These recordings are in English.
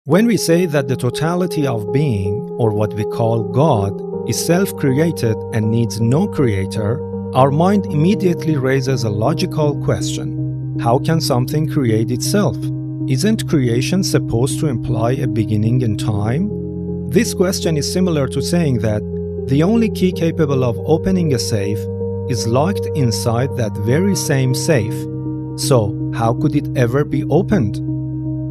When we say that the totality of being, or what we call God, is self-created and needs no creator, our mind immediately raises a logical question. How can something create itself? Isn't creation supposed to imply a beginning in time? This question is similar to saying that the only key capable of opening a safe is locked inside that very same safe. So, how could it ever be opened?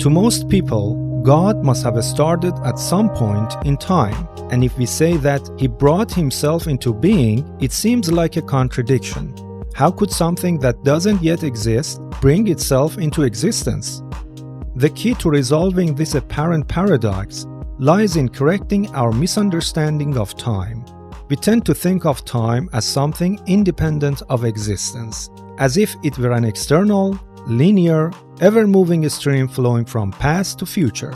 To most people, God must have started at some point in time, and if we say that He brought Himself into being, it seems like a contradiction. How could something that doesn't yet exist bring itself into existence? The key to resolving this apparent paradox lies in correcting our misunderstanding of time. We tend to think of time as something independent of existence, as if it were an external, linear, ever-moving stream flowing from past to future.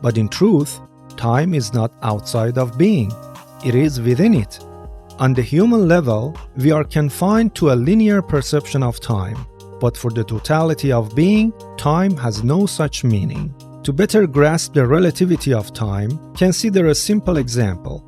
But in truth, time is not outside of being. It is within it. On the human level, we are confined to a linear perception of time. But for the totality of being, time has no such meaning. To better grasp the relativity of time, consider a simple example.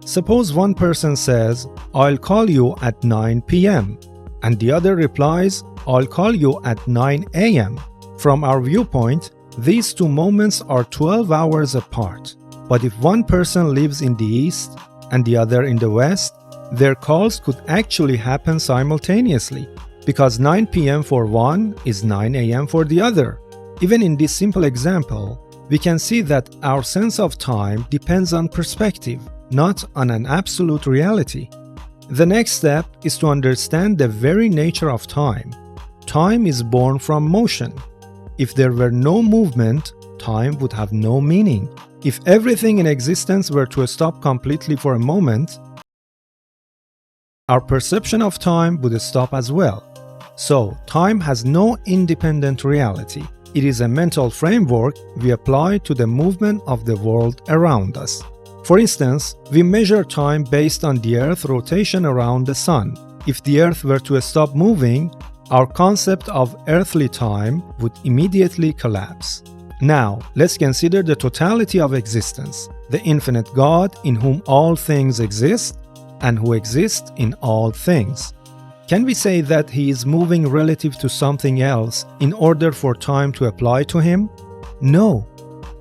Suppose one person says, "I'll call you at 9 p.m." and the other replies, "I'll call you at 9 a.m." From our viewpoint, these two moments are 12 hours apart. But if one person lives in the east and the other in the west, their calls could actually happen simultaneously, because 9 p.m. for one is 9 a.m. for the other. Even in this simple example, we can see that our sense of time depends on perspective, not on an absolute reality. The next step is to understand the very nature of time. Time is born from motion. If there were no movement, time would have no meaning. If everything in existence were to stop completely for a moment, our perception of time would stop as well. So, time has no independent reality. It is a mental framework we apply to the movement of the world around us. For instance, we measure time based on the Earth's rotation around the Sun. If the Earth were to stop moving, our concept of earthly time would immediately collapse. Now, let's consider the totality of existence, the infinite God in whom all things exist and who exists in all things. Can we say that He is moving relative to something else in order for time to apply to Him? No,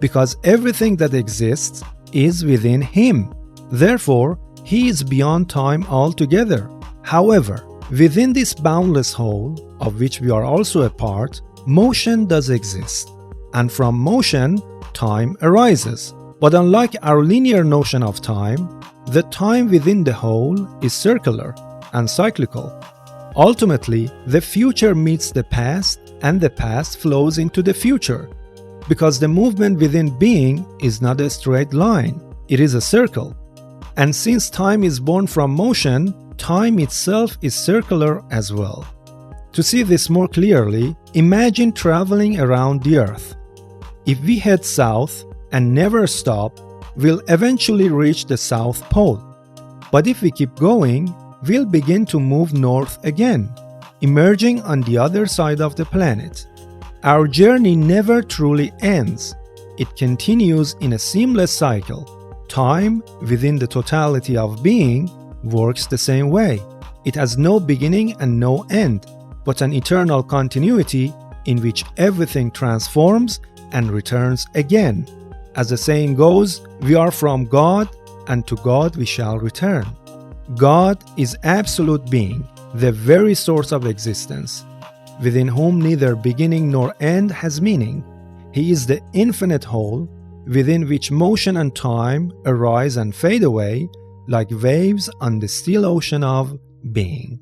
because everything that exists is within Him. Therefore, He is beyond time altogether. However, within this boundless whole, of which we are also a part, motion does exist. And from motion, time arises. But unlike our linear notion of time, the time within the whole is circular and cyclical. Ultimately, the future meets the past, and the past flows into the future. Because the movement within being is not a straight line, it is a circle. And since time is born from motion, time itself is circular as well. To see this more clearly, imagine traveling around the Earth. If we head south and never stop, we'll eventually reach the South Pole. But if we keep going, we'll begin to move north again, emerging on the other side of the planet. Our journey never truly ends. It continues in a seamless cycle. Time, within the totality of being, works the same way. It has no beginning and no end, but an eternal continuity in which everything transforms and returns again. As the saying goes, we are from God, and to God we shall return. God is absolute being, the very source of existence, within whom neither beginning nor end has meaning. He is the infinite whole, within which motion and time arise and fade away like waves on the still ocean of being.